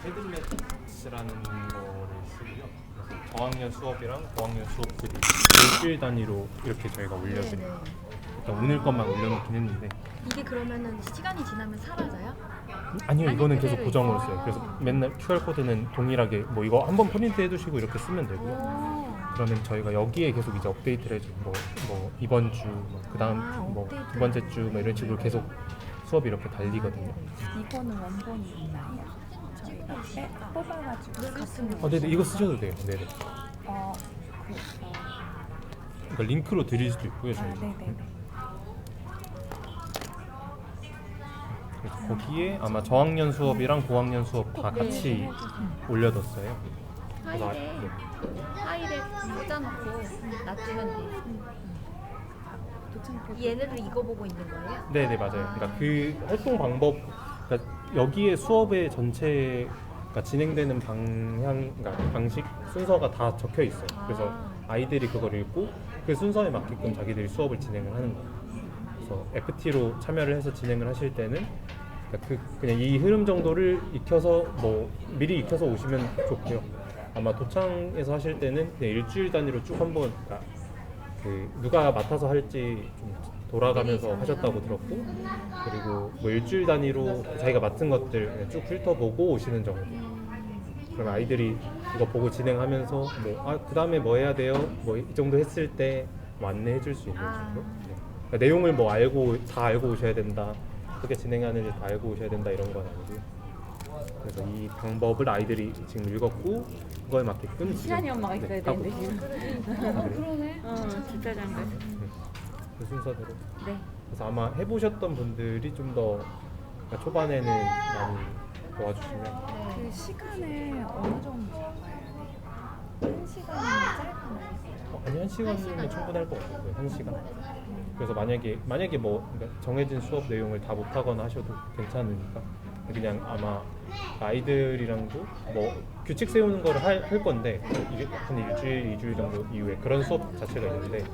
헤드렛이라는 거를 쓰고요. 그래서 저학년 수업이랑 고학년 수업들이 일주일 단위로 이렇게 저희가 올려드려요. 일단 오늘 것만 올려놓긴 했는데 이게 그러면은 시간이 지나면 사라져요? 아니요, 이거는 계속 그대로 고정으로 있어요. 써요. 그래서 맨날 QR코드는 동일하게 뭐 이거 한번 프린트 해두시고 이렇게 쓰면 되고요. 오. 그러면 저희가 여기에 계속 이제 업데이트를 해주고 뭐 이번 주, 그 다음 주, 뭐 두 번째 주 뭐 이런 식으로 계속 수업이 이렇게 달리거든요. 이거는 원본이 있나요? 저희가 뽑아가지고 같은 네네, 이거 쓰셔도 돼요. 네네. 어, 그러니까 링크로 드릴 수도 있고요. 저희. 네네네. 그래서 거기에 아마 저학년 수업이랑 고학년 수업 다 같이 올려뒀어요. 그래서 파일에 꽂아놓고 놔두면 돼. 도착 얘네들 이거 보고 있는 거예요? 네네, 맞아요. 그러니까 그 활동 방법, 그러니까 여기에 수업의 전체가 진행되는 방향, 그러니까 방식, 순서가 다 적혀 있어요. 그래서 아이들이 그걸 읽고 그 순서에 맞게끔 자기들이 수업을 진행을 하는 거예요. 그래서 FT로 참여를 해서 진행을 하실 때는 그냥 이 흐름 정도를 익혀서 뭐 미리 익혀서 오시면 좋고요. 아마 도창에서 하실 때는 그냥 일주일 단위로 쭉 한번, 그러니까 그 누가 맡아서 할지 좀 돌아가면서 하셨다고 들었고, 그리고 뭐 일주일 단위로 자기가 맡은 것들 그냥 쭉 훑어보고 오시는 정도. 그럼 아이들이 이거 보고 진행하면서 뭐 그 다음에 뭐 해야 돼요? 뭐 이 정도 했을 때 뭐 안내해줄 수 있는 정도. 네. 그러니까 내용을 뭐 다 알고 오셔야 된다, 어떻게 진행하는지 다 알고 오셔야 된다 이런 건 아니고요. 그래서 이 방법을 아이들이 지금 읽었고 그거에 맞게끔 시안이 지금, 엄마가 있어야 하고 되는데 지금. 그러네. 진짜 장글. 그 순서대로. 네. 그래서 아마 해보셨던 분들이 좀 더 초반에는 많이 도와주시면. 그 시간을 어느 정도 잡아야 돼요? 한 시간이면 짧나요? 아니, 1시간이면 충분할 것 같고요. 1시간. 그래서 만약에 뭐 그러니까 정해진 수업 내용을 다 못하거나 하셔도 괜찮으니까 그냥 아마 아이들이랑도 뭐 규칙 세우는 거를 할 건데 이게 한 일주일, 2주일 정도 이후에 그런 수업 자체가 있는데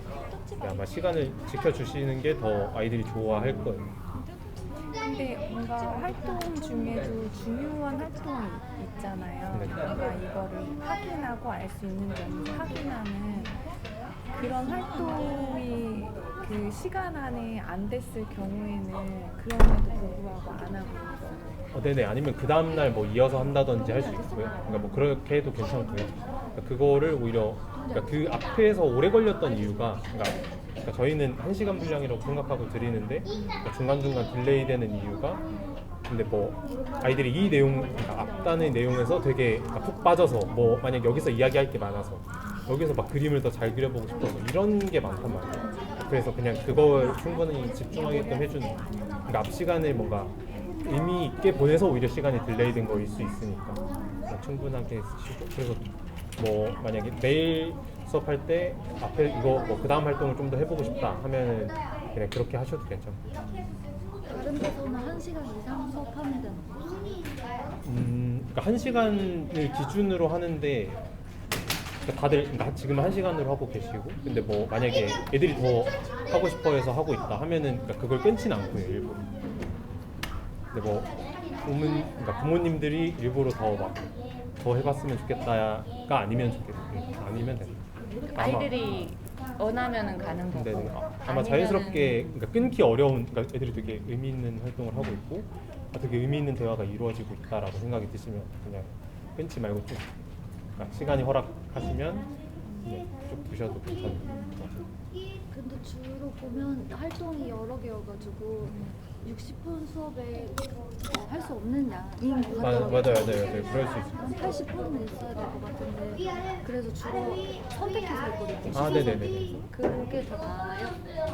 아마 시간을 지켜주시는 게 더 아이들이 좋아할 거예요. 근데 뭔가 활동 중에도 중요한 활동이 있잖아요. 네. 뭔가 이거를 확인하고 알 수 있는 점을 확인하는 그런 활동이 그 시간 안에 안 됐을 경우에는 그럼에도 불구하고 안 하고 있어요. 네네, 아니면 그 다음날 뭐 이어서 한다든지 할 수 있고요. 그러니까 뭐 그렇게 해도 괜찮고요. 그러니까 그거를 오히려 그러니까 그 앞에서 오래 걸렸던 이유가 그러니까 저희는 1시간 분량이라고 생각하고 드리는데 그러니까 중간중간 딜레이 되는 이유가 근데 뭐 아이들이 이 내용, 그러니까 앞단의 내용에서 되게 푹 빠져서 뭐 만약 여기서 이야기할 게 많아서 여기서 막 그림을 더 잘 그려보고 싶어서 이런 게 많단 말이에요. 그래서 그냥 그걸 충분히 집중하게끔 해주는, 그러니까 앞 시간을 뭔가 의미 있게 보내서 오히려 시간이 딜레이된 거일 수 있으니까 충분하게 쓰시고, 그래서 뭐 만약에 내일 수업할 때 앞에 이거 뭐 그 다음 활동을 좀 더 해보고 싶다 하면은 그냥 그렇게 하셔도 괜찮고. 다른 데서는 1시간 이상 수업하면 되는 거예요? 그러니까 1시간을 기준으로 하는데 그러니까 다들 그러니까 지금 1시간으로 하고 계시고, 근데 뭐 만약에 애들이 더 하고 싶어 해서 하고 있다 하면은 그러니까 그걸 끊지는 않고요, 일부러. 근데 뭐 그러니까 부모님들이 일부러 더 해봤으면 좋겠다가 아니면 좋겠어요. 아니면 됩니다. 아이들이 원하면은 가는 거고. 근데 아마 자연스럽게 그러니까 끊기 어려운, 그러니까 애들이 되게 의미 있는 활동을 하고 있고 되게 의미 있는 대화가 이루어지고 있다라고 생각이 드시면 그냥 끊지 말고 쭉 그러니까 시간이 허락하시면 쭉 두셔도 괜찮을 것 같아요. 근데 주로 보면 활동이 여러 개여가지고 60분 수업에 할 수 없는 양인 것 같더라고요. 맞아요. 그럴 수 있어요. 한 80분은 있어야 될 것 같은데 그래서 주로 선택해서 했거든요. 네네네. 그게 더 나아요?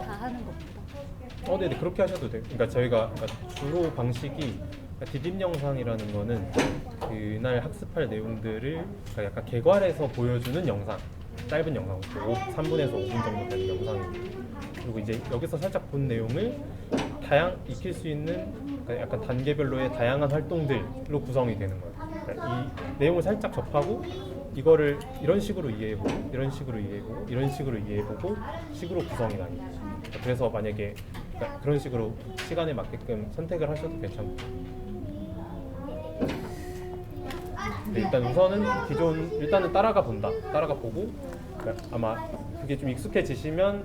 다 하는 것보다? 네네, 그렇게 하셔도 돼요. 그러니까 저희가 그러니까 주로 방식이 디딤 영상이라는 거는 그날 학습할 내용들을 그러니까 약간 개괄해서 보여주는 영상, 짧은 영상, 3분에서 5분 정도 되는 영상이에요. 그리고 이제 여기서 살짝 본 내용을 익힐 수 있는 그러니까 약간 단계별로의 다양한 활동들로 구성이 되는 거예요. 그러니까 이 내용을 살짝 접하고 이거를 이런 식으로 이해해보고 이런 식으로 이해해보고 이런 식으로 이해해보고 식으로 구성이 나뉘어요. 그래서 만약에 그러니까 그런 식으로 시간에 맞게끔 선택을 하셔도 괜찮고. 근데 일단 우선은 일단은 따라가 보고 그러니까 아마 그게 좀 익숙해지시면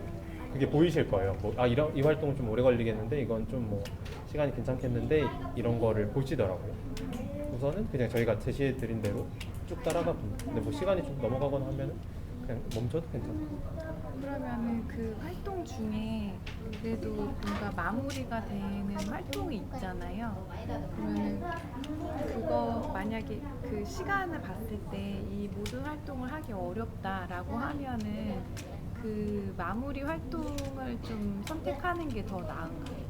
그게 보이실 거예요. 뭐, 이 활동은 좀 오래 걸리겠는데 이건 좀 뭐 시간이 괜찮겠는데 이런 거를 보시더라고요. 우선은 그냥 저희가 제시해 드린 대로 쭉 따라가 봅니다. 근데 뭐 시간이 좀 넘어가거나 하면은 그냥 멈춰도 괜찮아요. 그러면은 그 활동 중에 그래도 뭔가 마무리가 되는 활동이 있잖아요. 그러면은 그거 만약에 그 시간을 봤을 때 이 모든 활동을 하기 어렵다라고 하면은 그 마무리 활동을 좀 선택하는 게 더 나은가요?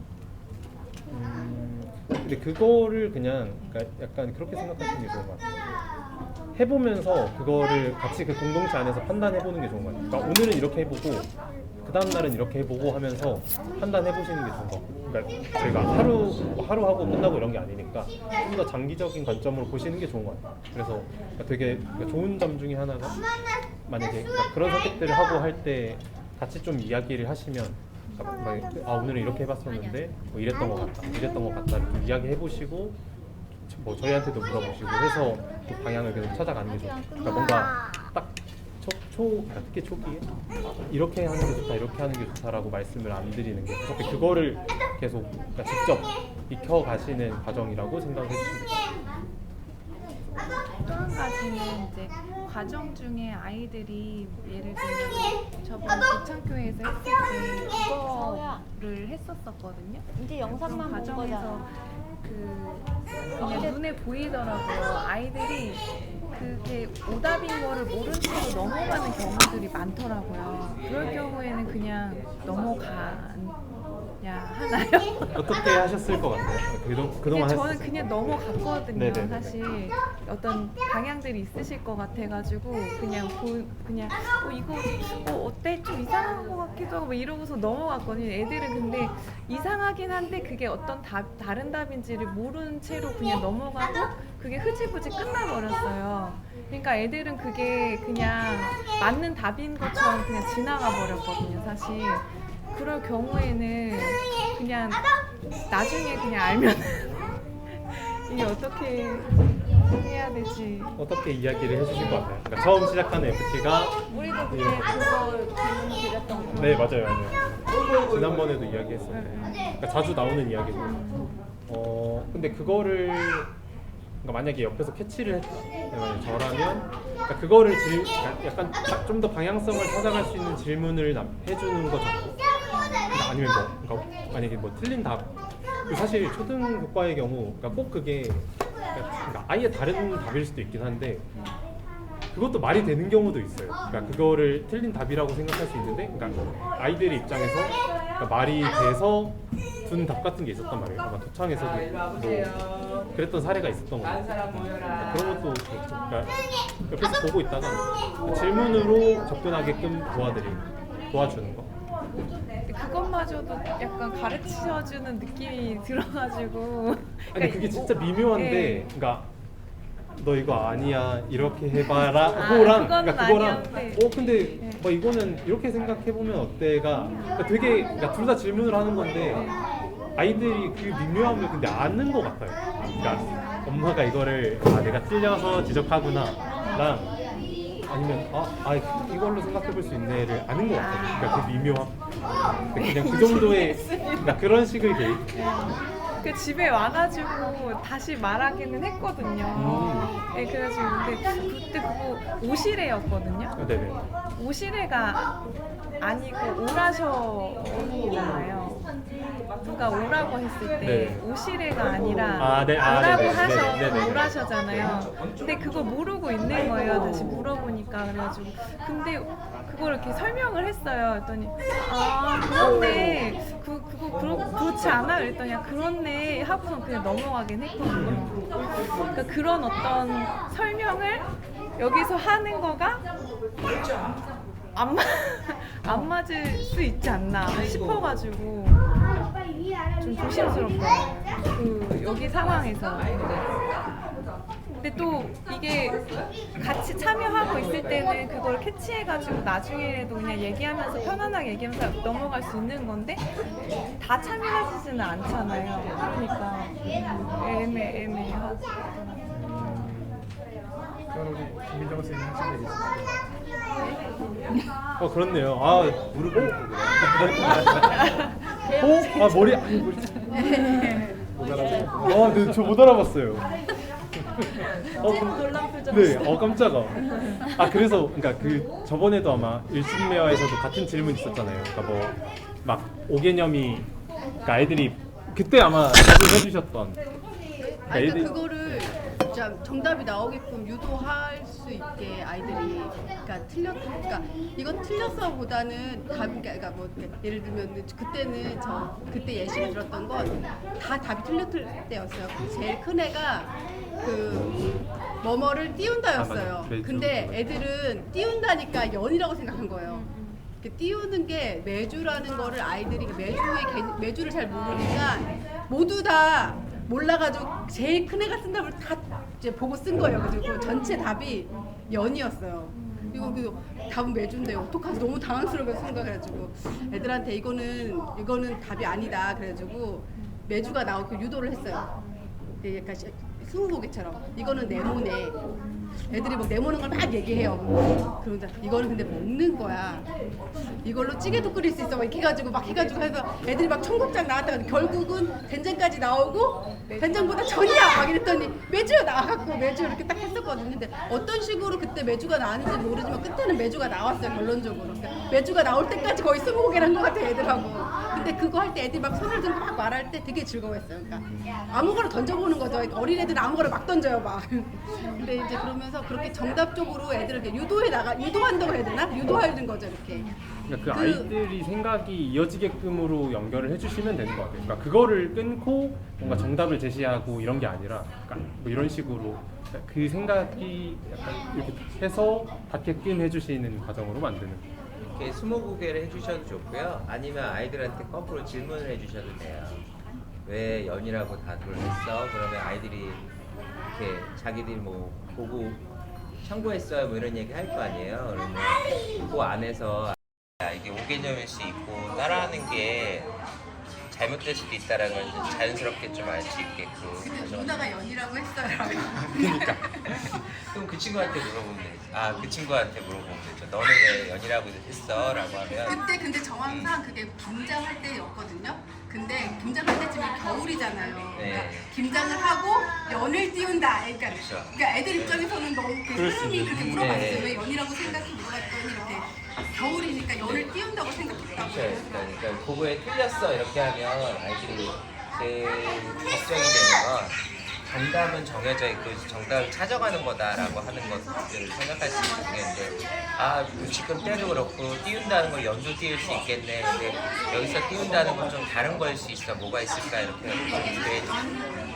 근데 그거를 그냥 그러니까 약간 그렇게 생각하시는 게 좋은 것 같아요. 해보면서 그거를 같이 그 공동체 안에서 판단해보는 게 좋은 것 같아요. 그러니까 오늘은 이렇게 해보고 그 다음 날은 이렇게 해보고 하면서 판단해보시는 게 좋은 것 같고, 그러니까 저희가 하루 하고 끝나고 이런 게 아니니까 좀 더 장기적인 관점으로 보시는 게 좋은 것 같아요. 그래서 되게 좋은 점 중에 하나가 만약에 그런 선택들을 하고 할 때 같이 좀 이야기를 하시면 오늘은 이렇게 해봤었는데 뭐 이랬던 것 같다를 좀 이야기해보시고 뭐 저희한테도 물어보시고 해서 그 방향을 계속 찾아가는 게 좋아요. 그러니까 뭔가 딱 그러니까 특히 초기에 이렇게 하는 게 좋다, 이렇게 하는 게 좋다라고 말씀을 안 드리는 게 어차피 그거를 계속 그러니까 직접 익혀가시는 과정이라고 생각을 해주시면 돼요. 또 한 가지는 이제 과정 중에 아이들이 예를 들면 저번 고창교회에서 했을 때 국어를 했었거든요. 이제 그런 영상만 본 과정에서 거잖아. 그냥 눈에 보이더라고요. 아이들이 그게 오답인 거를 모른 채로 넘어가는 경우들이 많더라고요. 그럴 경우에는 그냥 넘어가야 하나요? 어떻게 하셨을 것 같아요? 그동안 저는 하셨어요? 그냥 넘어갔거든요. 네네네. 사실 어떤 방향들이 있으실 것 같아가지고 그냥 이거 어때? 좀 이상한 것 같기도 하고 뭐 이러고서 넘어갔거든요. 애들은 근데 이상하긴 한데 그게 어떤 다른 답인지를 모른 채로 그냥 넘어가고 그게 흐지부지 끝나버렸어요. 그러니까 애들은 그게 그냥 맞는 답인 것처럼 그냥 지나가 버렸거든요. 사실 그럴 경우에는 그냥 나중에 그냥 알면 이게 어떻게 해야 될지. 어떻게 이야기를 해주실 것 같아요? 그러니까 처음 시작하는 FT가 우리도 그때 그거 질문 드렸던 거. 네 맞아요. 지난번에도 이야기했었는데 그러니까 자주 나오는 이야기고 근데 그거를 그러니까 만약에 옆에서 캐치를 했다 만약에 저라면 그러니까 그거를 그러니까 약간 좀 더 방향성을 찾아갈 수 있는 질문을 해주는 거죠. 그러니까 아니면 그러니까 만약에 틀린 답 사실 초등교과의 경우 그러니까 꼭 그게 그러니까 아예 다른 답일 수도 있긴 한데 그것도 말이 되는 경우도 있어요. 그러니까 그거를 틀린 답이라고 생각할 수 있는데, 그러니까 아이들의 입장에서 그러니까 말이 돼서 둔 답 같은 게 있었단 말이에요. 아마 도창에서도 뭐 그랬던 사례가 있었던 거예요. 그러니까 그런 것도 그렇죠. 그러니까 옆에서 보고 있다가 질문으로 접근하게끔 도와주는 거. 그것마저도 약간 가르쳐주는 느낌이 들어가지고. 아니 그게 진짜 미묘한데, 그러니까 너 이거 아니야 이렇게 해봐라 그거랑 그러니까 그거랑 근데 뭐 이거는 이렇게 생각해 보면 어때가 그러니까 되게 그러니까 둘 다 질문을 하는 건데 아이들이 그 미묘함을 근데 아는 것 같아요. 그러니까 엄마가 이거를 내가 틀려서 지적하구나랑 아니면 이걸로 생각해 볼 수 있네를 아는 것 같아요. 그러니까 그 미묘함 그냥 그 정도의 그러니까 그런 식의 개입. 그 집에 와가지고 다시 말하기는 했거든요. 네, 그래가지고 근데 그때 그거 오시래였거든요. 네네. 오시래가 아니고 오라셔잖아요. 누가 오라고 했을 때 네. 오시래가 아니라 네. 오라고 네네. 하셔서 네네. 오라셔잖아요. 근데 그걸 모르고 있는 거예요. 다시 물어보니까 그래가지고 근데 그걸 이렇게 설명을 했어요. 그랬더니 그렇네. 그렇지 않아? 그랬더니 그렇네 하고는 그냥 넘어가긴 했거든요. 그러니까 그런 어떤 설명을 여기서 하는 거가 안 맞을 수 있지 않나 싶어가지고 좀 조심스럽더라고요. 여기 상황에서. 근데 또 이게 같이 참여하고 있을 때는 그걸 캐치해가지고 나중에라도 그냥 얘기하면서 편안하게 얘기하면서 넘어갈 수 있는 건데 다 참여하지는 않잖아요. 그러니까 애매하고. 김민정 선생님 하신 얘기 있어요. 그렇네요. 아 무릎 꿇고 그래. 아 머리 아니 머리. 네, 저 못 알아봤어요. 놀란 표정. 네, 깜짝아. 그래서 그러니까 그 저번에도 아마 일신매화에서도 같은 질문 있었잖아요. 그러니까 뭐 막 5개념이 그러니까 애들이 그때 아마 답을 해주셨던. 아니, 애들- 그러니까 그거를 진짜 정답이 나오게끔 유도할 수 있게 아이들이 그러니까 이건 틀렸어보다는 그러니까 뭐 예를 들면 그때는 그때 예시를 들었던 건 다 답이 틀렸을 때였어요. 제일 큰 애가 그 뭐뭐를 띄운다였어요. 맞아. 매주. 근데 애들은 띄운다니까 연이라고 생각한 거예요. 그 띄우는 게 매주라는 거를 아이들이 매주를 잘 모르니까 모두 다 몰라가지고 제일 큰 애가 쓴 답을 다 이제 보고 쓴 거예요. 그리고 전체 답이 연이었어요. 이거 그 답은 매주인데 어떡하지 너무 당황스럽게 생각해가지고 애들한테 이거는 답이 아니다 그래가지고 매주가 나오고 유도를 했어요. 이게 약간 스무고개처럼 이거는 네모네. 애들이 뭐 네모는 걸 막 얘기해요. 그런데 이거는 근데 먹는 거야. 이걸로 찌개도 끓일 수 있어. 막 이렇게 해가지고 막 해가지고 해서 애들이 막 청국장 나왔다가 결국은 된장까지 나오고 된장보다 전이야 막 이랬더니 매주 나와갖고 매주 이렇게 딱 했었거든요. 근데 어떤 식으로 그때 매주가 나왔는지 모르지만 끝에는 매주가 나왔어요 결론적으로. 그러니까 매주가 나올 때까지 거의 스무고개를 한 것 같아 애들하고. 근데 그거 할 때 애들이 막 손을 들고 막 말할 때 되게 즐거웠어요. 그러니까 아무거나 던져보는 거죠. 어린애들은 아무거나 막 던져요 막. 근데 이제 그러면서 그렇게 정답 쪽으로 애들을 이렇게 유도한다고 해야 되나? 유도하는 거죠 이렇게. 그러니까 그 아이들이 생각이 이어지게끔으로 연결을 해주시면 되는 것 같아요. 그러니까 그거를 끊고 뭔가 정답을 제시하고 이런 게 아니라 그러니까 뭐 이런 식으로 그 생각이 약간 이렇게 해서 닿게끔 해주시는 과정으로 만드는. 이렇게 스무고개를 해주셔도 좋고요. 아니면 아이들한테 거꾸로 질문을 해주셔도 돼요. 왜 연이라고 답을 했어? 그러면 아이들이 이렇게 자기들이 뭐 보고 참고했어요 뭐 이런 얘기 할 거 아니에요. 그러면 그 안에서 이게 5개념일 수 있고 따라하는 게 잘못될 수도 있다라는 걸 이제 자연스럽게 좀 알 수 있게끔. 근데 누나가 연이라고 했어요. 그러니까 그럼 그 친구한테 물어보면 되지. 그 친구한테 물어보면 되죠. 너는 왜 연이라고 했어? 라고 하면 근데 정황상 그게 김장할 때였거든요. 근데 김장할 때쯤이 겨울이잖아요. 그러니까 네. 김장을 하고 연을 띄운다. 그러니까, 그렇죠. 그러니까 애들 입장에서는 너무 그 흐름이 그렇게 물어봤어요. 네. 왜 연이라고 생각해 물어봤더니 이렇게 겨울이니까 연을 띄운다고 생각했다고. 그렇죠. 그러니까 그거에 틀렸어 이렇게 하면 아이들이 제일 걱정이 되는 건 정답은 정해져 있고 정답을 찾아가는 거다라고 하는 것들을 생각할 수 있는데 지금 때도 그렇고 띄운다는 걸 연도 띄울 수 있겠네. 근데 여기서 띄운다는 건 좀 다른 거일 수 있어. 뭐가 있을까 이렇게 돼.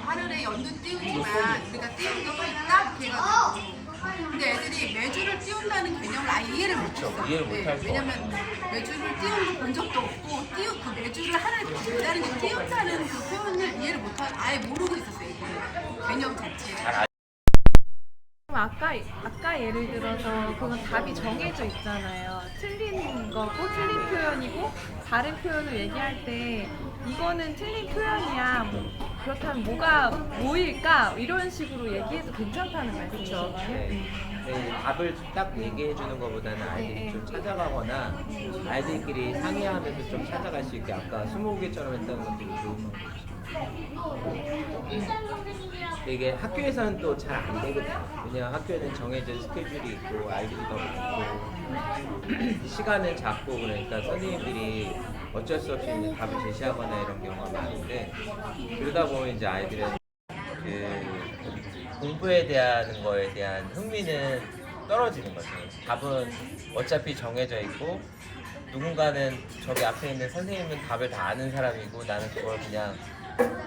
하늘에 연도 띄우지만 우리가 띄운 거 있다? 이렇게 해가지고. 근데 애들이 매주를 띄운다는 개념을 아예 이해를 못했어요. 이해를 못할 거 왜냐면 매주를 띄운 거 본 적도 없고 그 매주를 하늘에 매다는 게 띄운다는 그 표현을 이해를 못하고 아예 모르고 있었어요. 이거 개념 자체. 그럼 아까 예를 들어서 그건 답이 정해져 있잖아요. 틀린 거고 틀린 표현이고 다른 표현을 얘기할 때 이거는 틀린 표현이야. 그렇다면 뭐일까? 이런 식으로 얘기해도 괜찮다는 말씀이죠. 네, 답을 딱 얘기해 주는 것보다는 아이들이 좀 찾아가거나 아이들끼리 상의하면서 좀 찾아갈 수 있게 아까 20개처럼 했다는 것도 좋은 방법이죠. 이게 학교에서는 또 잘 안 되거든요. 왜냐면 학교에는 정해진 스케줄이 있고 아이들이 더 많고 시간은 작고 그러니까 선생님들이 어쩔 수 없이 이제 답을 제시하거나 이런 경우가 많은데 그러다 보면 이제 아이들은 그 공부에 대한 거에 대한 흥미는 떨어지는 거죠. 답은 어차피 정해져 있고 누군가는 저기 앞에 있는 선생님은 답을 다 아는 사람이고 나는 그걸 그냥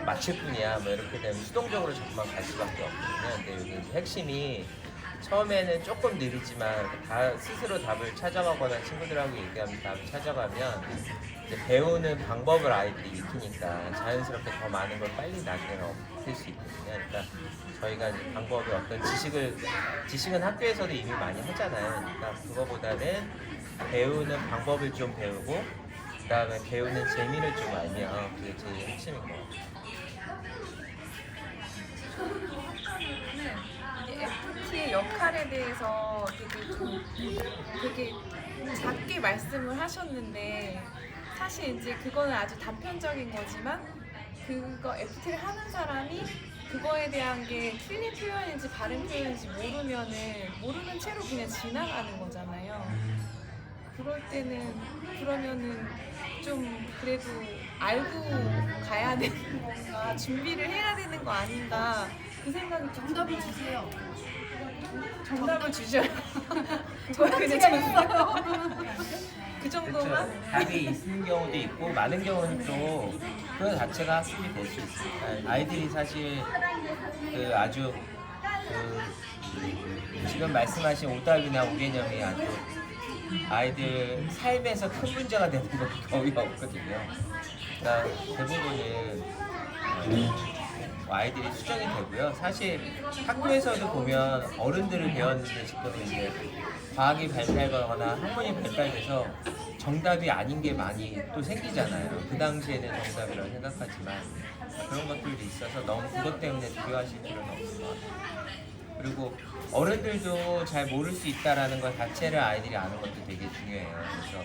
맞출 뿐이야 뭐 이렇게 되면 수동적으로 자꾸만 갈 수밖에 없거든요. 근데 여기 핵심이 처음에는 조금 느리지만 다 스스로 답을 찾아가거나 친구들하고 얘기하면서 답을 찾아가면 이제 배우는 방법을 아이들이 익히니까 자연스럽게 더 많은 걸 빨리 나중에는 얻을 수 있거든요. 그러니까 저희가 이제 방법이 어떤 지식은 학교에서도 이미 많이 하잖아요. 그러니까 그거보다는 배우는 방법을 좀 배우고 그 다음에 배우는 재미를 좀 알면 그게 제일 핵심인 것 같아요. 이게 FT의 역할에 대해서 되게 작게 말씀을 하셨는데 사실 이제 그거는 아주 단편적인 거지만 그거 FT를 하는 사람이 그거에 대한 게 틀린 표현인지 바른 표현인지 모르는 채로 그냥 지나가는 거잖아요. 그럴 때는 그러면은 좀 그래도 알고 가야 되는 건가, 준비를 해야 되는 거 아닌가 그 생각이 좀 정답을 주세요. 정답을 주셔요. 그걸 그냥 줬어요. 그 그렇죠. 정도만? 답이 있는 경우도 있고 많은 경우는 또 그거 자체가 학습이 될 수 있어요. 아이들이 사실 그 아주 지금 말씀하신 오답이나 오개념이 아주 아이들 삶에서 큰 문제가 되는 건 거의 없거든요. 그러니까 대부분은 아이들이 수정이 되고요. 사실 학교에서도 보면 어른들을 배웠는데 지금은 이제 과학이 발달하거나 학문이 발달돼서 정답이 아닌 게 많이 또 생기잖아요. 그 당시에는 정답이라고 생각하지만 그런 것들도 있어서 너무 그것 때문에 두려워하실 필요는 없을 것 같아요. 그리고 어른들도 잘 모를 수 있다라는 것 자체를 아이들이 아는 것도 되게 중요해요. 그래서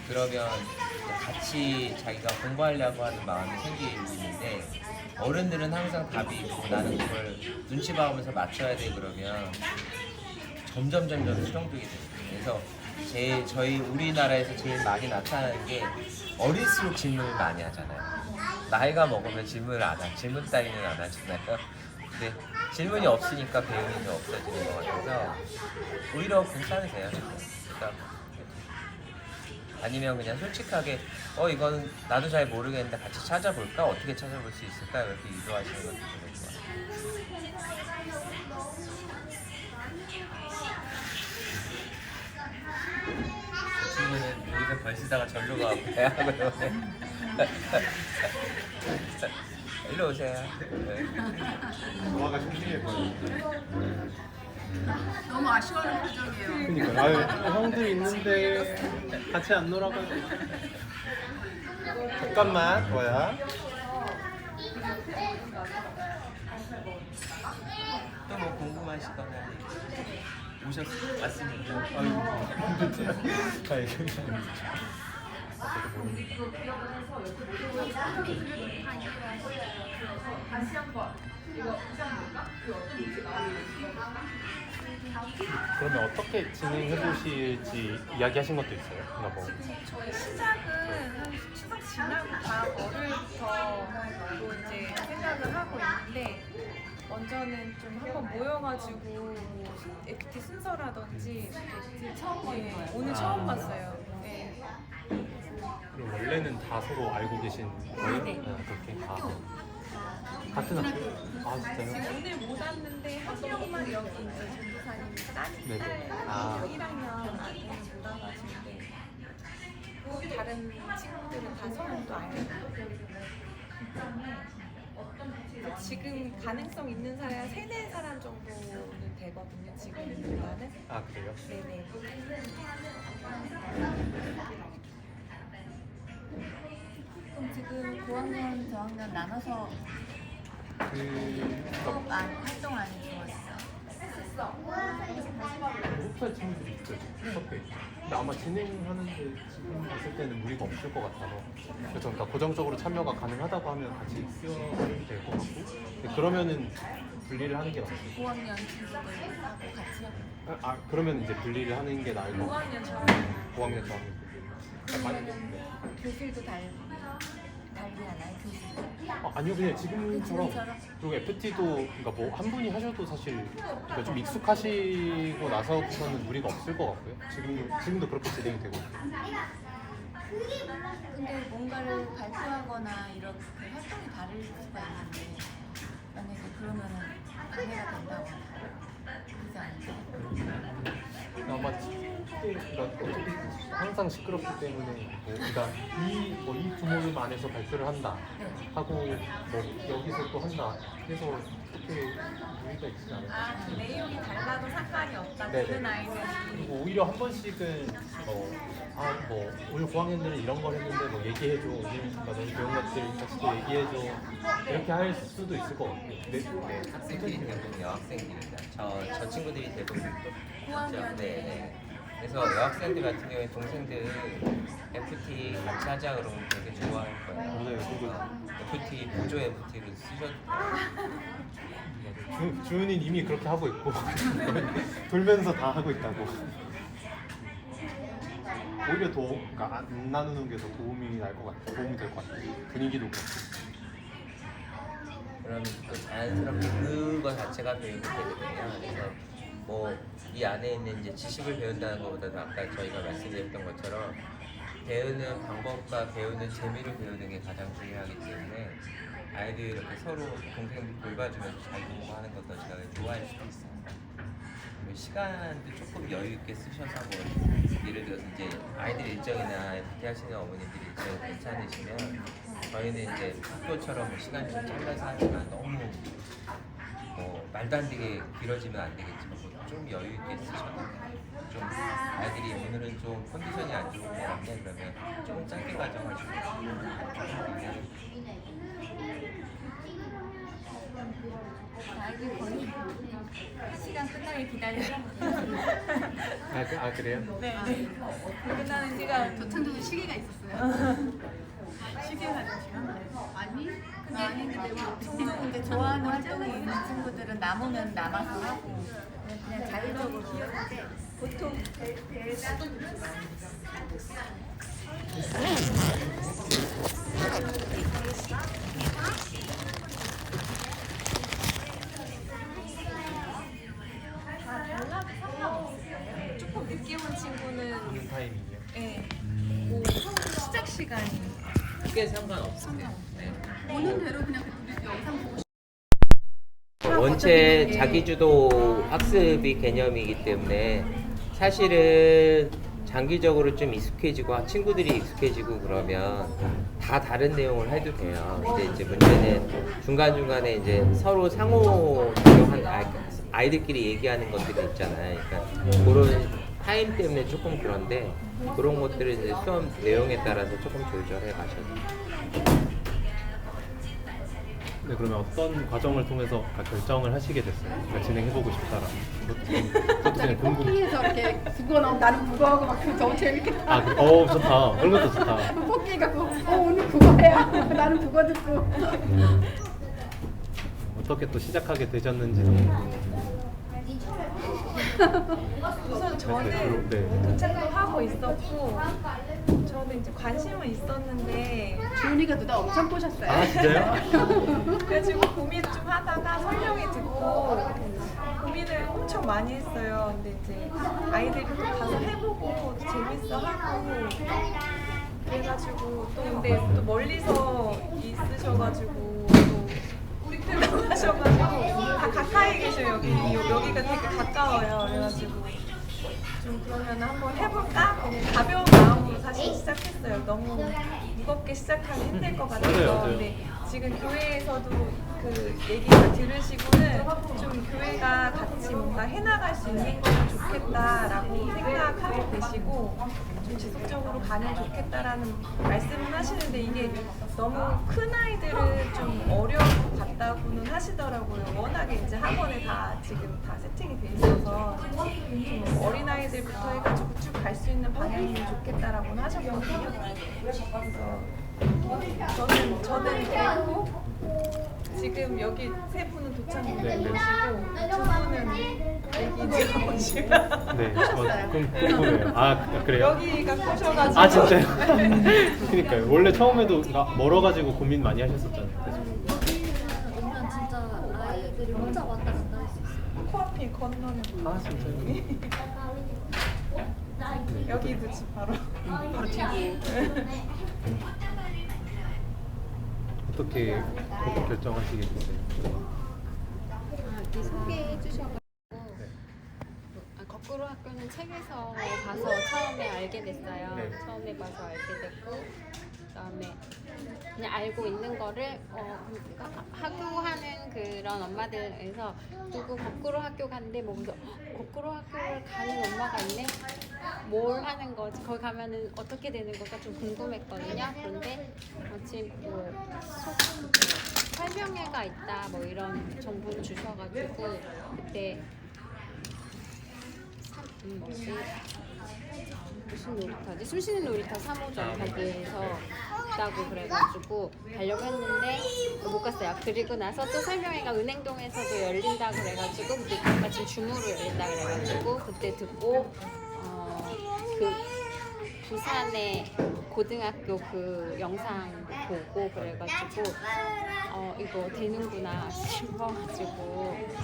그러면 같이 자기가 공부하려고 하는 마음이 생기는데 어른들은 항상 답이 있고 나는 그걸 눈치 봐오면서 맞춰야 돼 그러면 점점 수정되게 돼요. 그래서 저희 우리나라에서 제일 많이 나타나는 게 어릴수록 질문을 많이 하잖아요. 나이가 먹으면 질문을 안 하죠. 질문 따위는 안 하잖아요. 근데 질문이 없으니까 배움이 좀 없어지는 것 같아서 오히려 괜찮으세요. 그러니까 아니면 그냥 솔직하게 이건 나도 잘 모르겠는데 같이 찾아볼까? 어떻게 찾아볼 수 있을까? 이렇게 유도하시는 것도 좋을 것 같아요. 친구는 여기서 벌 쓰다가 절로 가고 대학을 오네. 일로 오세요. 네. 조화가 심심해 보여요. 너무 아쉬워하는 표정이에요. 그러니까 아유 형들 있는데 같이 안 놀아가요. 잠깐만 뭐야? 또 뭐 궁금하시거나 왔으니까. 아이고 아이고 그러면 어떻게 진행해 보실지 이야기하신 것도 있어요? 그러니까 뭐 저희 시작은 한 추석 지나고 다음 월요일부터 이제 생각을 하고 있는데 먼저는 좀 한번 모여가지고 뭐 FT 순서라든지 FT 처음 오늘 처음 봤어요. 네. 그럼 원래는 다 서로 알고 계신 거예요? 네. 그렇게 같은 학교? 아 진짜요? 지금 오늘 못 왔는데 한동안 여기 이제 전도사님 네네. 딸 1학년 아들 못 와가지고 다른 친구들은 다 서로 또 알고 지금 가능성 있는 사람 3-4사람 정도는 되거든요. 지금보다는. 아 그래요? 네네. 그럼 지금 고학년, 저학년 나눠서 그러니까 활동 안 해주었어? 목살 친구들이 있어요. 수업회. 근데 아마 진행하는데 지금 봤을 때는 무리가 없을 것 같아서 그래서 그러니까 고정적으로 참여가 가능하다고 하면 같이 끼워도 될 것 같고 근데 그러면은 분리를 하는 게 맞죠. 고학년 친구들하고 같이 하고 그러면 이제 분리를 하는 게 나을 것 같아요. 5학년 저학년. 5학년 저학년 분리. 그러면 교실도 달리 하나요? 교실도? 아니요 그냥 지금처럼 지금처럼? 그리고 FT도 그러니까 뭐 한 분이 하셔도 사실 그러니까 좀 익숙하시고 나서부터는 무리가 없을 것 같고요. 지금도 그렇게 진행이 되고 근데 뭔가를 발표하거나 이렇게 활동이 다를 수가 있는데 만약에 그러면은 방해가 된다거나 그러지 않을까요? 아마 그때 그러니까 어차피 항상 시끄럽기 때문에 그러니까 이 부모님 안에서 발표를 한다 하고 뭐 여기서 또 한다 해서 그렇게 무리가 있지 않아요. 내용이 달라도 상관이 없다. 네네. 모든 아이들이. 그리고 오히려 한 번씩은 뭐 오늘 고학년들은 이런 걸 했는데 뭐 얘기해줘, 너희 배운 것들 같이 또 얘기해줘 이렇게 할 수도 있을 것 같아요. 네. 학생들이 대부분 여학생들입니다. 저 친구들이 대부분 그렇죠. 네. 그래서 여학생들 같은 경우에 동생들 FT 같이 하자 그러면 되게 좋아할 거예요. 맞아요. FT 보조 FT를 쓰셔도 돼요. 주은이는 이미 그렇게 하고 있고 돌면서 다 하고 있다고. 오히려 그러니까 안 나누는 게 더 도움이 될 것 같아요. 분위기도 그렇고. 그러면 또 자연스럽게 그거 자체가 배우게 되거든요. 그래서 뭐 이 안에 있는 이제 지식을 배운다는 것보다도 아까 저희가 말씀드렸던 것처럼 배우는 방법과 배우는 재미를 배우는 게 가장 중요하기 때문에 아이들이 이렇게 서로 동생들 돌봐주면서 잘 공부하는 것도 제가 좋아할 수도 있어요. 그리고 시간도 조금 여유 있게 쓰셔서 뭐 예를 들어서 이제 아이들 일정이나 FT 하시는 어머니들이 일정이 괜찮으시면 저희는 이제 학교처럼 시간이 좀 잘라서 하지만 너무 뭐 말도 안 되게 길어지면 안 되겠지만 뭐좀 여유 있게 쓰셔도 돼요. 좀 아이들이 오늘은 좀 컨디션이 안 좋은 것 같아 그러면 좀 짧게 가져가시고 아이들 거의 시간 끝나길 기다려요. 그래요? 네. 끝나는 시간. 도창조도 시기가 있었어요. 시기가 시간? 아니? 근데 보통 이제 좋아하는 활동이 있는 친구들은 남으면 남아서 하고 그냥 자율적으로 하는데 보통 조금 늦게 온 친구는 보는 타이밍이요. 네. 뭐 시작 시간이 크게 상관없습니다. 네. 오는 대로 그냥 그 영상 보고 원체 자기주도 학습이 개념이기 때문에 사실은 장기적으로 좀 익숙해지고 친구들이 익숙해지고 그러면 다 다른 내용을 해도 돼요. 근데 이제 문제는 중간중간에 이제 서로 상호 작용한 아이들끼리 얘기하는 것들이 있잖아요. 그러니까 그런 타임 때문에 조금 그런데 그런 것들을 이제 수업 내용에 따라서 조금 조절해 가셔도 돼요. 네, 그러면 어떤 과정을 통해서 결정을 하시게 됐어요? 그러니까 진행해보고 싶다라는. 그것도 갑자기 그냥 궁금. 뽑기에서 이렇게 국어 나오면 나는 국어하고 막 그거 너무 재밌겠다. 좋다. 그런 것도 좋다. 뽑기 해갖고 오늘 국어야. 나는 국어 듣고. 어떻게 또 시작하게 되셨는지도 궁금해요. 우선 저는 네. 도착도 하고 있었고 저는 이제 관심은 있었는데 주은이가 누나 엄청 꼬셨어요. 아 진짜요? 그래가지고 고민 좀 하다가 설명회 듣고 고민을 엄청 많이 했어요. 근데 이제 아이들이 또 가서 해보고 재밌어하고 그래가지고 또 근데 또 멀리서 있으셔가지고 또 하셔가지고 다 가까이 계셔요. 여기가 되게 가까워요. 그래가지고 좀 그러면 한번 해볼까? 그냥 가벼운 마음으로 사실 시작했어요. 너무 무겁게 시작하기 힘들 것 같아서. 맞아요. 근데 지금 교회에서도 그 얘기를 들으시고는 좀 교회가 같이 뭔가 해나갈 수 있는 거면 좋겠다라고 생각하고 계시고 좀 지속적으로 가면 좋겠다라는 말씀을 하시는데 이게 너무 큰 아이들은 좀 어려울 것 같다고는 하시더라고요. 워낙에 이제 학원에 다 지금 다 세팅이 돼 있어서 좀 어린 아이들부터 해가지고 쭉 갈 수 있는 방향이면 좋겠다라고는 하셨거든요. 그래서 저는 그랬고 지금 여기 세 분은 도착을 네, 네. 해주시고 두 분은 얘기 들어보시면 네. 그럼 궁금해요. 그래요? 여기가 꼬셔가지고 아 진짜요? 그러니까요. 원래 처음에도 멀어가지고 고민 많이 하셨었잖아요. 그래서. 오면 진짜 아이들이 혼자 왔다 갔다 할 수 있어요. 코앞이 건너는 아 진짜요? 여기도 집 바로 뒤에 어떻게 결정하시게 됐어요? 이렇게 소개해 주셔가지고 거꾸로 할까? 학교는 책에서 봐서 처음에 알게 됐어요. 네. 처음에 봐서 알게 됐고 그다음에 그냥 알고 있는 거를 학교 하는 그런 엄마들에서 누구 거꾸로 학교 갔는데 뭐 무슨 거꾸로 학교를 가는 엄마가 있네? 뭘 하는 거지? 거기 가면은 어떻게 되는 걸까 좀 궁금했거든요. 그런데 마침 설명회가 있다 뭐 이런 정보를 주셔가지고 그때 무슨 놀이터지? 숨쉬는 놀이터 3호점 거기에서 있다고 그래가지고 가려고 했는데 못 갔어요. 그리고 나서 또 설명회가 은행동에서도 열린다 그래가지고 그때 마침 줌으로 열린다 그래가지고 그때 듣고 그 부산의 고등학교 그 영상 보고 그래가지고 이거 되는구나 싶어가지고 그래서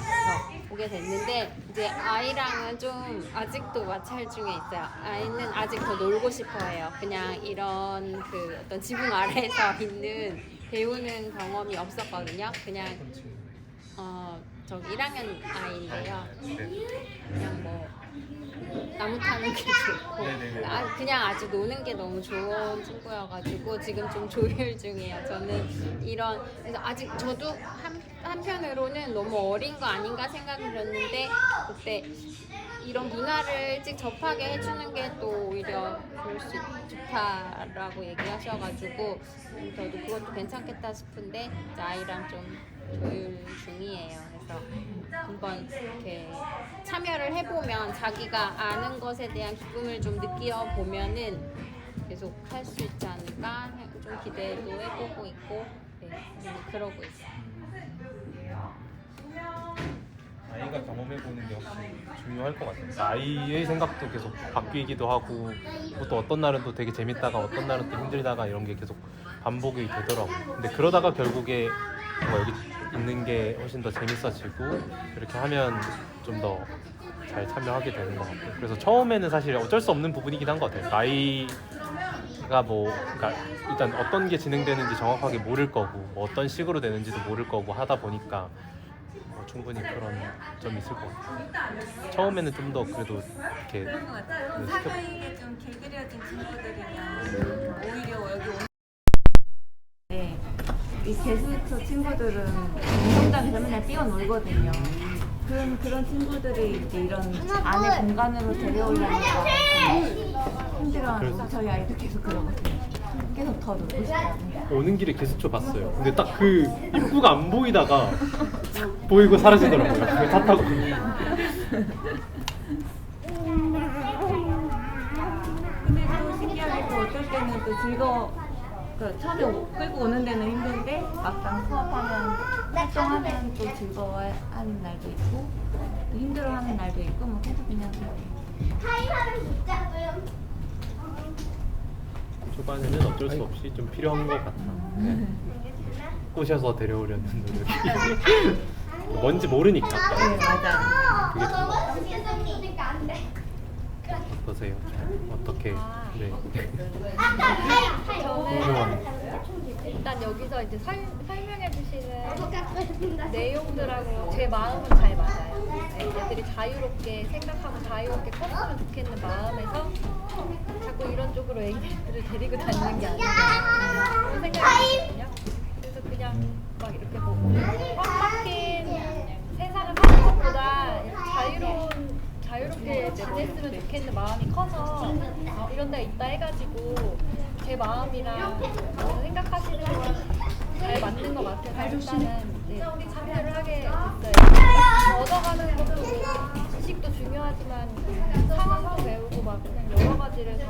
보게 됐는데 이제 아이랑은 좀 아직도 마찰 중에 있어요. 아이는 아직 더 놀고 싶어해요. 그냥 이런 그 어떤 지붕 아래에서 있는 배우는 경험이 없었거든요. 그냥 저기 1학년 아이인데요. 그냥 뭐 나무 타는 게 좋고 그냥 아주 노는 게 너무 좋은 친구여가지고 지금 좀 조율 중이에요. 저는 이런 그래서 아직 저도 한편으로는 너무 어린 거 아닌가 생각이 들었는데 그때 이런 문화를 일찍 접하게 해주는 게 또 오히려 좋다라고 얘기하셔가지고 저도 그것도 괜찮겠다 싶은데 이제 아이랑 좀 조율 중이에요. 그래서 한번 이렇게 참여를 해보면 자기가 아는 것에 대한 기쁨을 좀 느껴보면은 계속 할 수 있지 않을까 좀 기대도 해보고 있고 그러고 있어요. 아이가 경험해보는 게 확실히 중요할 것 같아요. 아이의 생각도 계속 바뀌기도 하고 또 어떤 날은 또 되게 재밌다가 어떤 날은 또 힘들다가 이런 게 계속 반복이 되더라고요. 근데 그러다가 결국에 뭔가 여기 있는 게 훨씬 더 재밌어지고 이렇게 하면 좀 더 잘 참여하게 되는 것 같아요. 그래서 처음에는 사실 어쩔 수 없는 부분이긴 한 것 같아요. 나이가 그러니까 일단 어떤 게 진행되는지 정확하게 모를 거고 뭐 어떤 식으로 되는지도 모를 거고 하다 보니까 충분히 그런 점이 있을 것 같아요. 처음에는 좀 더 그래도 이렇게 그런 것 같아요. 사교육에 좀 길들여진 친구들이면 오히려 여기 오는 이 게스트 친구들은 운동장에서 맨날 뛰어놀거든요. 그런 친구들이 이제 이런 안에 공간으로 데려오려는 거 힘들어하고 저희 아이도 계속 그러거든요. 계속 더 놀고 싶어요. 오는 길에 게스트 봤어요. 근데 딱 그 입구가 안 보이다가 보이고 사라지더라고요. 그 차 타고. 근데 또 신기하게 또 어떨 때는 또 처음에 끌고 오는 데는 힘든데 막상 수업하면 활동하면 또 즐거워하는 날도 있고 또 힘들어하는 날도 있고 뭐 계속 그냥 초반에는 어쩔 수 없이 좀 필요한 것 같아. 꼬셔서 데려오려는 노력이. 뭔지 모르니까. 네 맞아. 그게 어떠세요? 어떻게? 네. 일단 여기서 이제 설명해 주시는 내용들하고 제 마음은 잘 맞아요. 애들이 자유롭게 생각하고 자유롭게 컸으면 좋겠는 마음에서 자꾸 이런 쪽으로 애들을 데리고 다니는 게 아닌가 그런 생각이 들거든요. 그래서 그냥 막 이렇게 뭐 꽉 막힌 세상을 사는 것보다 자유롭게 지냈으면 좋겠는 마음이 커서 이런 데 있다 해가지고 제 마음이랑 생각하시는 거랑 잘 맞는 것 같아서 일단은 참여를 하게 됐어요. 얻어가는 것도 지식도 중요하지만 상황도 배우고 막 그냥 여러 가지를 다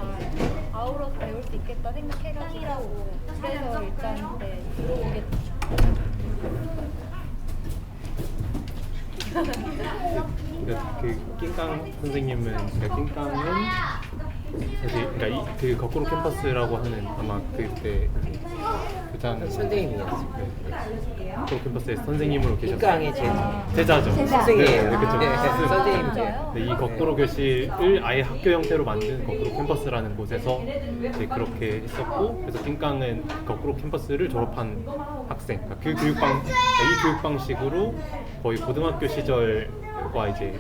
아우러서 배울 수 있겠다 생각해가지고 그래서 일단 들어오게 됐어요. 그러니까 그 낑깡 선생님은 낑깡은 사실 그러니까 그 거꾸로 캠퍼스라고 하는 아마 그때 교장 선생님이었어요. 거꾸로 캠퍼스에서 선생님으로 계셨어요. 낑깡의 제자죠. 선생님이에요. 네, 그쵸. 네, 선생님이죠. 네, 이 거꾸로 교실을 아예 학교 형태로 만든 거꾸로 캠퍼스라는 곳에서 이제 그렇게 했었고, 그래서 낑깡은 거꾸로 캠퍼스를 졸업한 학생, 그러니까 이 교육 방식으로 거의 고등학교 시절 저가 이제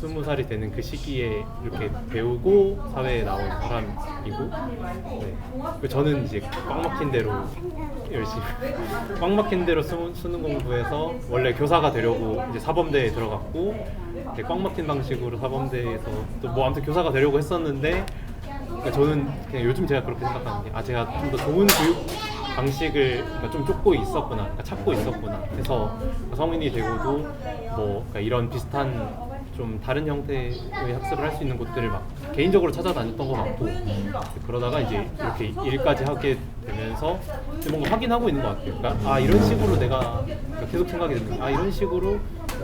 20살이 되는 그 시기에 이렇게 배우고 사회에 나온 사람이고, 네. 저는 이제 꽉 막힌 대로 열심히 꽉 막힌 대로 수능 공부해서 원래 교사가 되려고 이제 사범대에 들어갔고, 이제 꽉 막힌 방식으로 사범대에서 또 뭐 아무튼 교사가 되려고 했었는데, 그러니까 저는 그냥 요즘 제가 그렇게 생각하는 게, 제가 좀 더 좋은 교육 방식을 그러니까 좀 쫓고 있었구나, 그러니까 찾고 있었구나 해서 성인이 되고도 뭐 그러니까 이런 비슷한 좀 다른 형태의 학습을 할 수 있는 곳들을 막 개인적으로 찾아다녔던 것 같고, 그러다가 이제 이렇게 일까지 하게 되면서 뭔가 확인하고 있는 것 같아요. 그러니까 이런 식으로 내가 그러니까 계속 생각이 드는 거예요. 이런 식으로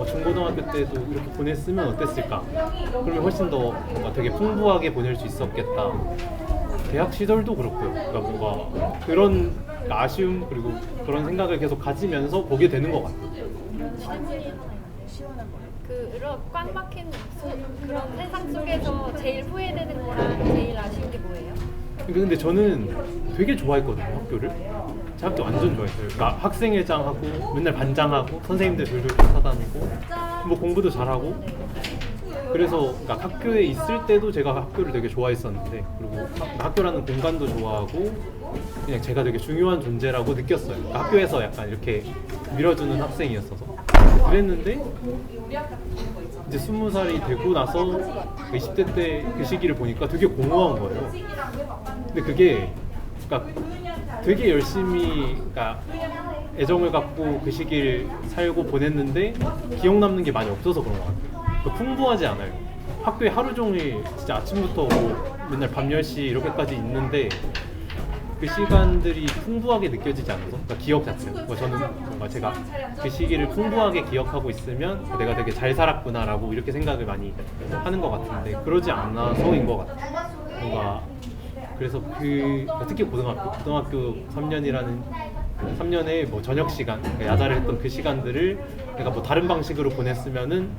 중고등학교 때도 이렇게 보냈으면 어땠을까? 그러면 훨씬 더 뭔가 되게 풍부하게 보낼 수 있었겠다. 대학 시절도 그렇고요. 그러니까 뭔가 그런 아쉬움 그리고 그런 생각을 계속 가지면서 보게 되는 것 같아요. 그런 꽉 막힌 그런 세상 속에서 제일 후회되는 거랑 제일 아쉬운 게 뭐예요? 근데 저는 되게 좋아했거든요, 학교를. 제 학교 완전 좋아했어요. 그러니까 학생회장하고 맨날 반장하고 선생님들 돌돌 쫓아다니고 뭐 공부도 잘하고. 그래서 그러니까 학교에 있을 때도 제가 학교를 되게 좋아했었는데, 그리고 학교라는 공간도 좋아하고 그냥 제가 되게 중요한 존재라고 느꼈어요. 그러니까 학교에서 약간 이렇게 밀어주는 학생이었어서 그랬는데, 이제 20살이 되고 나서 20대 때 그 시기를 보니까 되게 공허한 거예요. 근데 그게 그러니까 되게 열심히 그러니까 애정을 갖고 그 시기를 살고 보냈는데 기억 남는 게 많이 없어서 그런 것 같아요. 그러니까 풍부하지 않아요. 학교에 하루 종일 진짜 아침부터 뭐 맨날 밤 10시 이렇게까지 있는데 그 시간들이 풍부하게 느껴지지 않아서, 그러니까 기억 자체가 저는 뭔가 제가 그 시기를 풍부하게 기억하고 있으면 내가 되게 잘 살았구나라고 이렇게 생각을 많이 하는 것 같은데, 그러지 않아서인 것 같아요. 뭔가 그래서 특히 고등학교 3년의 뭐 저녁 시간, 그러니까 야자를 했던 그 시간들을 내가 뭐 다른 방식으로 보냈으면은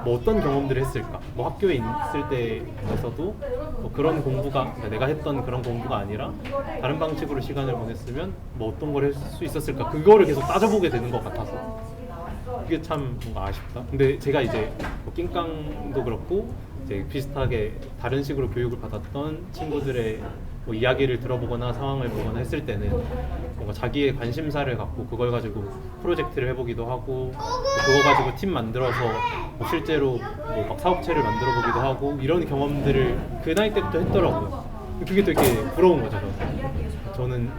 뭐 어떤 경험들을 했을까? 뭐 학교에 있을 때에서도 뭐 그런 공부가, 그러니까 내가 했던 그런 공부가 아니라 다른 방식으로 시간을 보냈으면 뭐 어떤 걸 할 수 있었을까? 그거를 계속 따져보게 되는 것 같아서 그게 참 뭔가 아쉽다. 근데 제가 이제 뭐 낑깡도 그렇고 이제 비슷하게 다른 식으로 교육을 받았던 친구들의 뭐 이야기를 들어보거나 상황을 보거나 했을 때는 뭔가 자기의 관심사를 갖고 그걸 가지고 프로젝트를 해보기도 하고, 그거 가지고 팀 만들어서 뭐 실제로 뭐 막 사업체를 만들어 보기도 하고, 이런 경험들을 그 나이 때부터 했더라고요. 그게 되게 부러운 거죠. 저는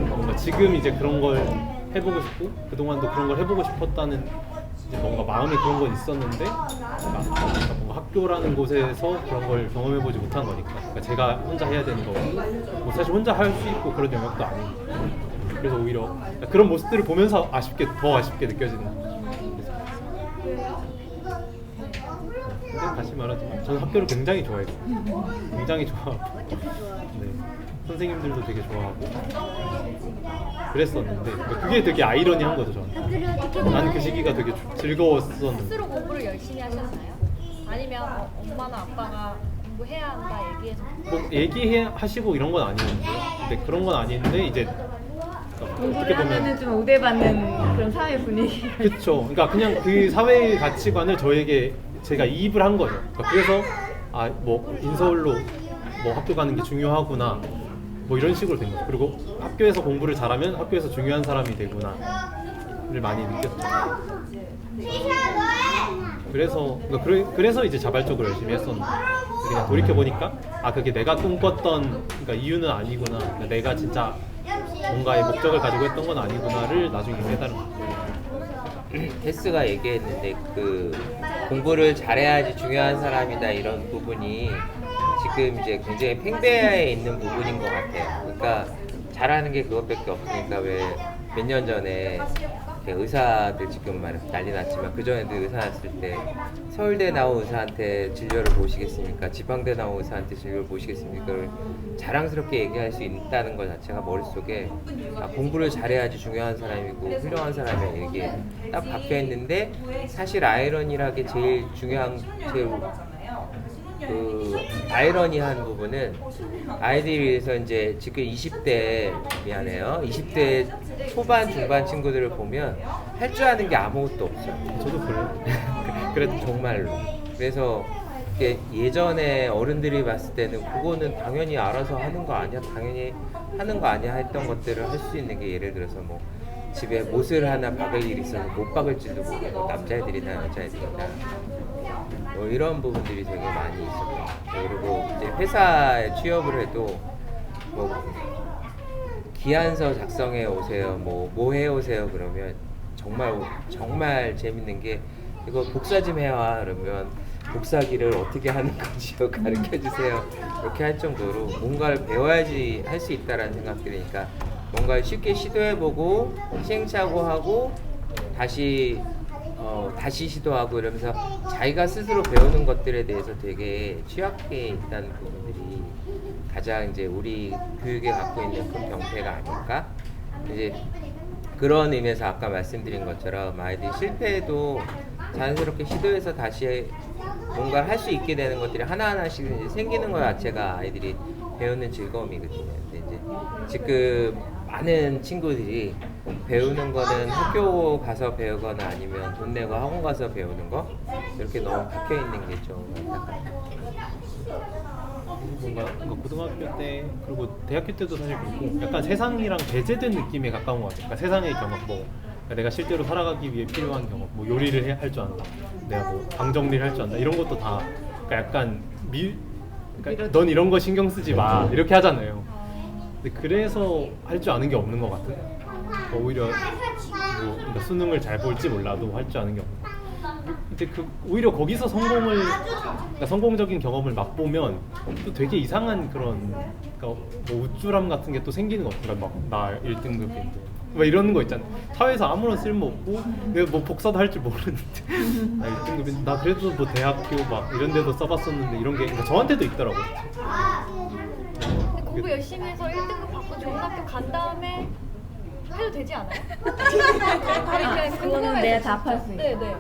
뭔가 지금 이제 그런 걸 해보고 싶고, 그동안도 그런 걸 해보고 싶었다는 이제 뭔가 마음이 그런 건 있었는데, 뭔가 학교라는 곳에서 그런 걸 경험해보지 못한 거니까, 그러니까 제가 혼자 해야 되는 거고, 뭐 사실 혼자 할 수 있고 그런 영역도 아니고, 그래서 오히려 그런 모습들을 보면서 더 아쉽게 느껴지는 거죠. 근데 다시 말하지만 저는 학교를 굉장히 좋아했어요. 굉장히 좋아하고, 네. 선생님들도 되게 좋아하고 그랬었는데, 그게 되게 아이러니한 거죠. 저는 나는 그 시기가 되게 즐거웠었는데. 스스로 공부를 열심히 하셨나요? 아니면 엄마나 아빠가 공부해야 한다 얘기해서? 뭐 얘기하시고 이런 건 아니었는데, 근데 그런 건 아닌데 이제 공부를 하면은 좀 우대받는 그런 사회 분위기. 그렇죠. 그러니까 그냥 그 사회의 가치관을 저에게 제가 이입을 한 거죠. 그러니까 그래서 뭐 인서울로 뭐 학교 가는 게 중요하구나, 뭐 이런 식으로 된 거죠. 그리고 학교에서 공부를 잘하면 학교에서 중요한 사람이 되구나를 많이 느꼈죠. 그래서 이제 자발적으로 열심히 했었는데, 그냥 돌이켜 보니까 그게 내가 꿈꿨던 그러니까 이유는 아니구나, 그러니까 내가 진짜 뭔가의 목적을 가지고 했던 건 아니구나를 나중에 깨달은 거예요. 테스가 얘기했는데 그 공부를 잘해야지 중요한 사람이다, 이런 부분이 지금 이제 굉장히 팽배해 있는 부분인 것 같아요. 그러니까 잘하는 게 그것밖에 없으니까, 왜 몇 년 전에 의사들 지금 난리 났지만 그 전에도 의사 났을 때 서울대 나온 의사한테 진료를 보시겠습니까? 지방대 나온 의사한테 진료를 보시겠습니까? 그걸 자랑스럽게 얘기할 수 있다는 것 자체가 머릿속에 공부를 잘해야지 중요한 사람이고 훌륭한 사람이야, 이게 딱 박혀 있는데, 사실 아이러니하게 제일 그 아이러니한 부분은 아이들에서 이제 지금 20대 미안해요. 20대 초반 중반 친구들을 보면 할 줄 아는 게 아무것도 없어요. 저도 그래요. 그래도 정말로. 그래서 이게 예전에 어른들이 봤을 때는 그거는 당연히 알아서 하는 거 아니야, 당연히 하는 거 아니야 했던 것들을 할 수 있는 게 예를 들어서 뭐 집에 못을 하나 박을 일이 있어서 못 박을지도 모르고 남자애들이나 여자애들이나 뭐 이런 부분들이 되게 많이 있었고, 그리고 이제 회사에 취업을 해도 뭐 기한서 작성해 오세요, 뭐 해 오세요 그러면 정말 재밌는 게 이거 복사 좀 해와 그러면 복사기를 어떻게 하는 건지요 가르쳐 주세요 이렇게 할 정도로 뭔가를 배워야지 할 수 있다라는 생각 들으니까 뭔가 쉽게 시도해보고 시행착오하고 다시 시도하고 이러면서 자기가 스스로 배우는 것들에 대해서 되게 취약해 있다는 부분들이 가장 이제 우리 교육에 갖고 있는 큰 병폐가 아닐까. 이제 그런 의미에서 아까 말씀드린 것처럼 아이들이 실패해도 자연스럽게 시도해서 다시 뭔가를 할 수 있게 되는 것들이 하나하나씩 이제 생기는 것 자체가 아이들이 배우는 즐거움이거든요. 근데 이제 지금 많은 친구들이 배우는 거는 학교 가서 배우거나 아니면 돈 내고 학원 가서 배우는 거 이렇게 너무 박혀 있는 게 좀 안타깝다. 뭔가 고등학교 때 그리고 대학교 때도 사실 그렇고 약간 세상이랑 배제된 느낌에 가까운 것 같아요. 그러니까 세상의 경험, 뭐 내가 실제로 살아가기 위해 필요한 경험, 뭐 요리를 할 줄 안다, 내가 뭐 방 정리를 할 줄 안다, 이런 것도 다 그러니까 약간 그러니까 넌 이런 거 신경 쓰지 마 이렇게 하잖아요. 근데 그래서 할 줄 아는 게 없는 것 같은. 오히려 뭐 그러니까 수능을 잘 볼지 몰라도 할 줄 아는 게 없는. 근데 오히려 거기서 그러니까 성공적인 경험을 맛보면 또 되게 이상한 그런 그러니까 뭐 우쭐함 같은 게 또 생기는 것 같아요. 그러니까 막 나 1등급인데 막 이러는 거 있잖아. 사회에서 아무런 쓸모 없고 내가 뭐 복사도 할 줄 모르는데 나 1등급인데 나 그래도 뭐 대학교 막 이런 데도 써봤었는데 이런 게 그러니까 저한테도 있더라고요. 근데 공부 열심히 해서 1등급 받고 좋은 학교 간 다음에 해도 되지 않아요? 그거는 내가 답할 수 있어. 네네.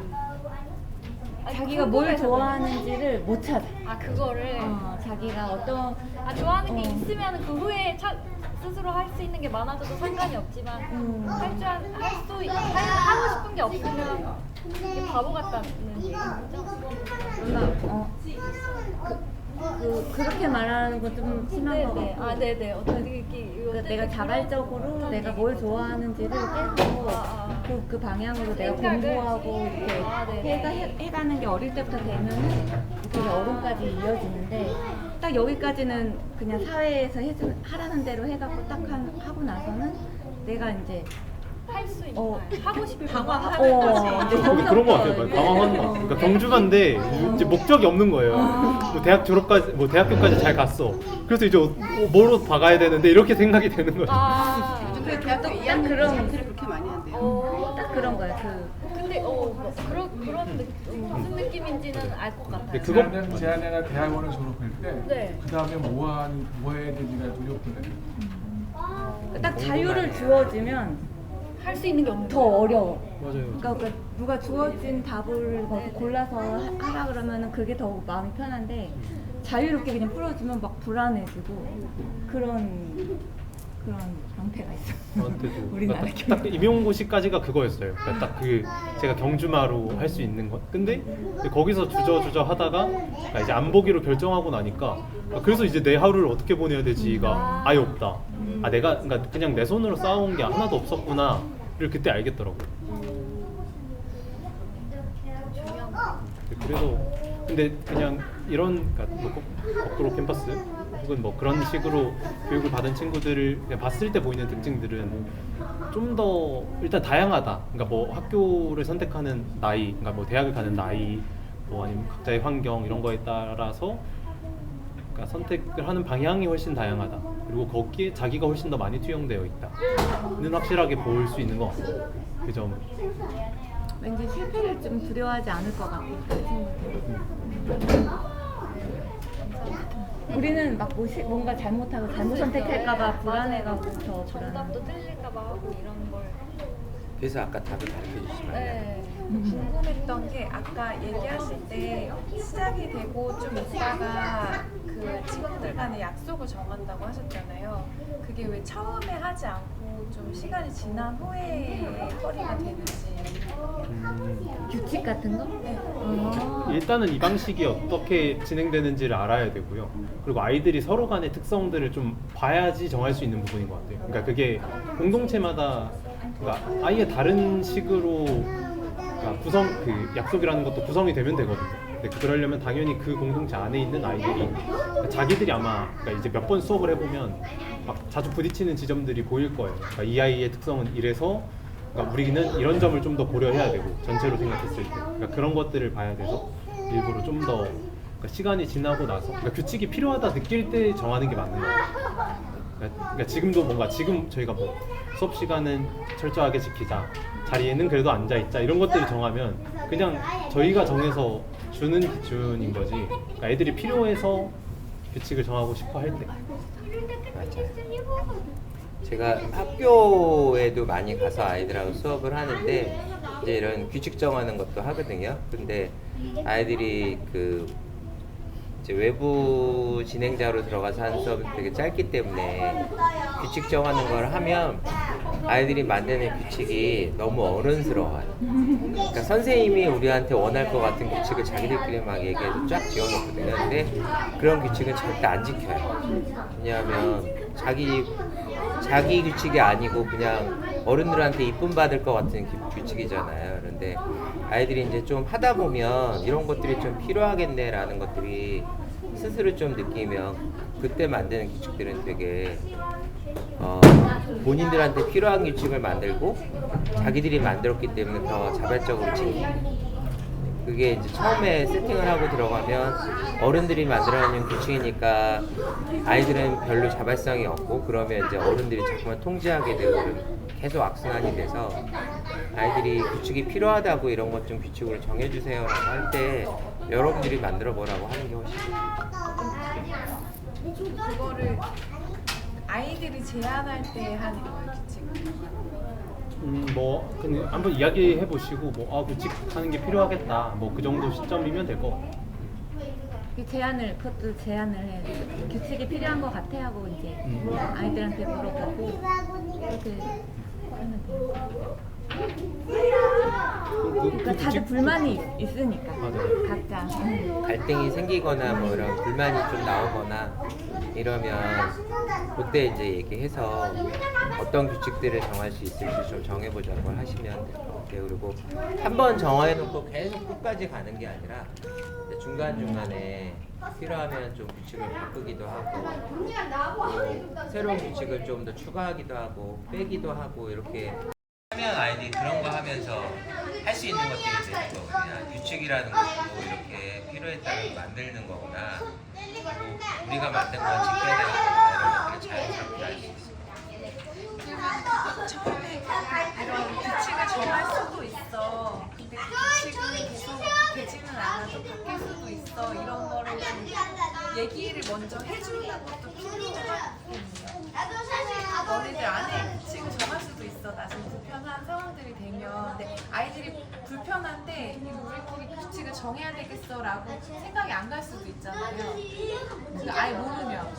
자기가 뭘 좋아하는지를 못 찾아. 아 그거를 자기가 어떤 좋아하는 게 있으면 그 후에 스스로 할 수 있는 게 많아져도 상관이 없지만 하고 싶은 게 없으면 이게 바보 같다는 얘기죠. 그렇게 말하는 건 좀 심한 것 네네. 같고. 아 네네. 어떻게 그러니까 내가 자발적으로 내가 뭘 좋아하는지를 계속 그 방향으로 내가 생각을. 공부하고 이렇게 해가는 게 어릴 때부터 되면은 되게 어른까지 이어지는데 딱 여기까지는 그냥 사회에서 하라는 대로 해갖고 딱 하고 나서는 내가 이제 할 수 있는 하고 싶은 방황하는 거지. 저도 그런 것 같아요. 방황하는 것 같아요. 그러니까 경주간데 이제 목적이 없는 거예요. 뭐 대학 졸업까지, 뭐 대학교까지 잘 갔어. 그래서 이제 뭐로 박아야 되는데 이렇게 생각이 되는 거예요. 요즘 대학교 2학년 그런- 자퇴를 그렇게 많이 한대요. 딱 그런 거야. 근데 그런 무슨 느낌인지는 알 것 같아요. 근데 그거 제안이나 대학원을 졸업할 때 네. 그 다음에 뭐 해야 되지가 두렵거든요. 딱 자유를 주어지면 할 수 있는 게 없는 더 어려워. 맞아요. 그러니까 누가 주어진 답을 골라서 하라 그러면은 그게 더 마음이 편한데 자유롭게 그냥 풀어주면 막 불안해지고 그런 형태가 있어. 저한테도 우리나라 그러니까 딱 임용고시까지가 그거였어요. 그러니까 딱 제가 경주마로 할 수 있는 것. 근데 거기서 주저주저 하다가 그러니까 이제 안 보기로 결정하고 나니까 그래서 이제 내 하루를 어떻게 보내야 되지가 아예 없다. 내가 그러니까 그냥 내 손으로 쌓아온 게 하나도 없었구나를 그때 알겠더라고요. 그래서 근데 그냥 이런 그러니까 뭐 거꾸로 캠퍼스 혹은 뭐 그런 식으로 교육을 받은 친구들을 그냥 봤을 때 보이는 특징들은 좀 더 일단 다양하다. 그러니까 뭐 학교를 선택하는 나이, 그러니까 뭐 대학을 가는 나이, 뭐 아니면 각자의 환경 이런 거에 따라서 그러니까 선택을 하는 방향이 훨씬 다양하다. 그리고 거기에 자기가 훨씬 더 많이 투영되어 있다는 확실하게 볼 수 있는 것 같아요. 그 점은. 왠지 실패를 좀 두려워하지 않을 것 같고 그 친구들. 우리는 막 뭔가 잘못하고 잘못 선택할까봐 불안해가고 더 불안해. 정답도 틀릴까봐 하고 이런 걸. 그래서 아까 답을 가르쳐 주시면 네. 궁금했던 게 아까 얘기하실 때 시작이 되고 좀 있다가 그 직원들 간에 약속을 정한다고 하셨잖아요. 그게 왜 처음에 하지 않고 좀 시간이 지난 후에 허리가 되는지. 규칙 같은 거? 네. 일단은 이 방식이 어떻게 진행되는지를 알아야 되고요. 그리고 아이들이 서로 간의 특성들을 좀 봐야지 정할 수 있는 부분인 것 같아요. 그러니까 그게 공동체마다 그러니까 아예 다른 식으로 그러니까 그 약속이라는 것도 구성이 되면 되거든요. 근데 그러려면 당연히 그 공동체 안에 있는 아이들이 자기들이 아마 그러니까 이제 몇 번 수업을 해보면 막 자주 부딪히는 지점들이 보일 거예요. 그러니까 이 아이의 특성은 이래서 그러니까 우리는 이런 점을 좀 더 고려해야 되고 전체로 생각했을 때 그러니까 그런 것들을 봐야 돼서 일부러 좀 더 그러니까 시간이 지나고 나서 그러니까 규칙이 필요하다 느낄 때 정하는 게 맞는 거예요. 그러니까 지금도 뭔가 지금 저희가 뭐 수업 시간은 철저하게 지키자, 자리에는 그래도 앉아 있자 이런 것들을 정하면 그냥 저희가 정해서 주는 기준인 거지. 그러니까 애들이 필요해서 규칙을 정하고 싶어 할 때. 맞아요. 제가 학교에도 많이 가서 아이들하고 수업을 하는데 이제 이런 규칙 정하는 것도 하거든요. 근데 아이들이 그 이제 외부 진행자로 들어가서 하는 수업은 되게 짧기 때문에 규칙 정하는 걸 하면 아이들이 만드는 규칙이 너무 어른스러워요. 그러니까 선생님이 우리한테 원할 것 같은 규칙을 자기들끼리 막 얘기해서 쫙 지어놓거든요. 근데 그런 규칙은 절대 안 지켜요. 왜냐하면 자기 규칙이 아니고 그냥 어른들한테 이쁨 받을 것 같은 규칙이잖아요. 그런데 아이들이 이제 좀 하다 보면 이런 것들이 좀 필요하겠네라는 것들이 스스로 좀 느끼면 그때 만드는 규칙들은 되게 본인들한테 필요한 규칙을 만들고 자기들이 만들었기 때문에 더 자발적으로 지키고 그게 이제 처음에 세팅을 하고 들어가면 어른들이 만들어내는 규칙이니까 아이들은 별로 자발성이 없고 그러면 이제 어른들이 자꾸만 통제하게 되고 계속 악순환이 돼서 아이들이 규칙이 필요하다고 이런 것 좀 규칙으로 정해주세요 라고 할 때 여러분들이 만들어 보라고 하는 게 훨씬 그거를 아이들이 제안할 때 하는 거예요, 규칙을. 뭐 그냥 한번 이야기해 보시고 뭐 규칙 하는 게 필요하겠다. 뭐 그 정도 시점이면 될 것 같아요. 그것도 제안을 해야 돼요. 규칙이 필요한 것 같아 하고 이제 아이들한테 물어보고 그렇게 하면 돼요. 그러니까 다들 불만이 있으니까 맞아요. 각자 갈등이 생기거나 뭐 이런 불만이 좀 나오거나 이러면 그때 이제 얘기해서 어떤 규칙들을 정할 수 있을지 좀 정해보자고 하시면 될 것 같아요. 그리고 한번 정해놓고 계속 끝까지 가는 게 아니라 중간중간에 필요하면 좀 규칙을 바꾸기도 하고 또 새로운 규칙을 좀 더 추가하기도 하고 빼기도 하고 이렇게 하면 아이들이 그런 거 하면서 할 수 있는 것들이 되는 거거든요. 규칙이라는 것도 이렇게 필요했다는 걸 만들는 거구나. 그리고 우리가 만든 건 지켜야 되는 거구나. 이런 것들을 자연스럽게 알 수 있어요. 처음에 이런 규칙을 정할 수도 있어. 근데 규칙은 계속 되지는 않아도 바뀔 수도 있어. 이런 거를 좀 얘기를 먼저 해주는 것도 필요하거든요. 너네들 안에 규칙을 정할 수도 있어. 나중에 불편한 상황들이 되면. 근데 아이들이 불편한데 우리끼리 규칙을 정해야 되겠어라고 생각이 안 갈 수도 있잖아요. 그러니까 아예 모르면.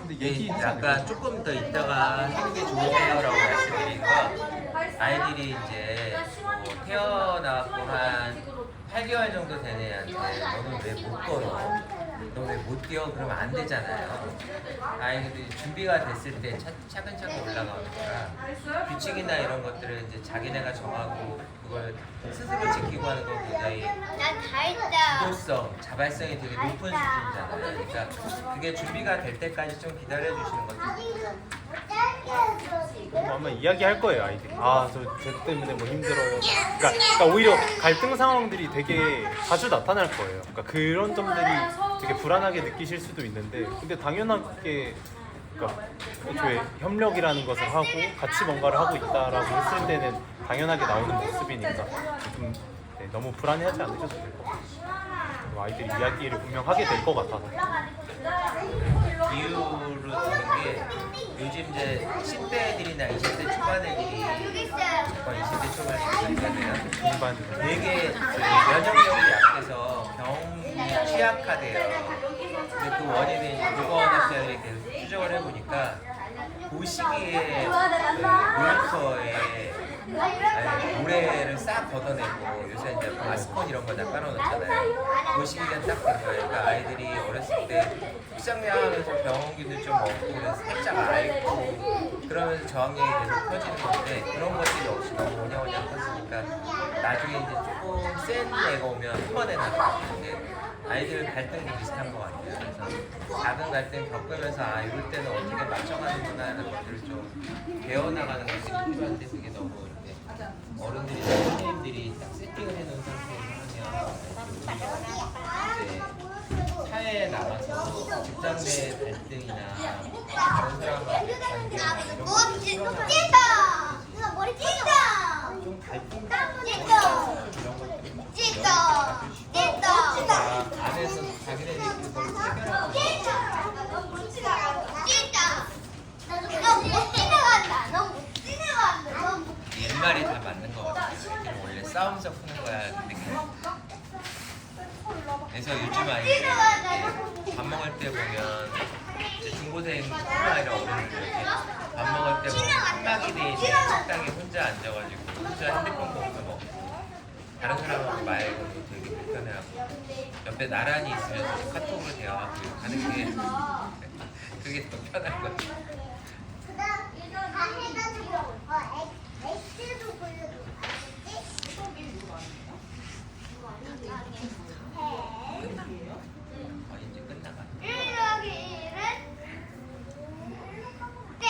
근데 약간 조금 더 있다가 하는 게 좋으세요라고 말씀드리니까 아이들이 이제 뭐 태어나고 한 8개월 정도 된 애한테 너는 왜 못 걸어? 너 왜 못 뛰어? 그러면 안 되잖아요. 아이들이 준비가 됐을 때 차근차근 올라가는 거라 규칙이나 이런 것들은 이제 자기네가 정하고 그걸 스스로 지키고 하는 건 굉장히 주도성, 자발성이 되게 높은 수준이잖아요. 그러니까 그게 준비가 될 때까지 좀 기다려주시는 것도 아마 이야기할 거예요 아이들이. 저 때문에 뭐 힘들어요. 그러니까 오히려 갈등 상황들이 되게 자주 나타날 거예요. 그러니까 그런 점들이 되게 불안하게 느끼실 수도 있는데, 근데 당연하게 그러니까 애초에 협력이라는 것을 하고 같이 뭔가를 하고 있다라고 했을 때는 당연하게 나오는 모습이니까 좀 너무 불안해하지 않으셔도 될 것 같아요. 아이들이 이야기를 분명 하게 될 것 같아서. 비유로 드는 게 요즘 이제 10대 애들이나 20대 초반 애들이 20대 초반이 되잖아요. 중반 되게 면역력이 약해서 병이 취약하대요. 근데 그 원인은 보건학자들이 계속 추적을 해보니까 그 시기에 놀이터에 모래를 싹 걷어내고 요새 이제 마스콘 이런 거 다 깔아놓잖아요. 그 시기가 딱 된 거예요. 그러니까 아이들이 어렸을 때 입상량하면서 병원균도 좀 먹고 그래서 살짝 앓고 그러면서 저항력이 계속 커지는 건데 그런 것들이 없이 너무 오냐오냐 컸으니까 나중에 이제 조금 센 애가 오면 한 번에 나가요. 근데 아이들 갈등도 비슷한 것 같아요. 그래서 작은 갈등 겪으면서 아 이럴 때는 어떻게 맞춰가는구나 하는 것들을 좀 배워나가는 것들이 필요한데 그게 너무 이렇게 어른들이 선생님들이 딱 세팅을 해놓은 상태에서 하면 이제 사회에 나가서 직장 내 갈등이나 다른 사람과의 관계나 이런 것들을 풀어나가는 좀 갈등 이런 것들을 안에서 자기네들끼리 그걸 해결하고 말이 다 맞는 것 같아요. 애들은 원래 싸움에서 푸는 거야. 근데 그래서 요즘 아이들 밥 먹을 때 보면 이제 중고생뿐만 아니라 어른들 이렇게 밥 먹을 때 보면 한마디 돼 있는 식당에 혼자 앉아가지고 혼자 핸드폰 보면서 먹고 다른 사람하고 말 걸고 되게 불편해하고 옆에 나란히 있으면서 카톡으로 대화하고 하는 게 그게 더 편한 거죠.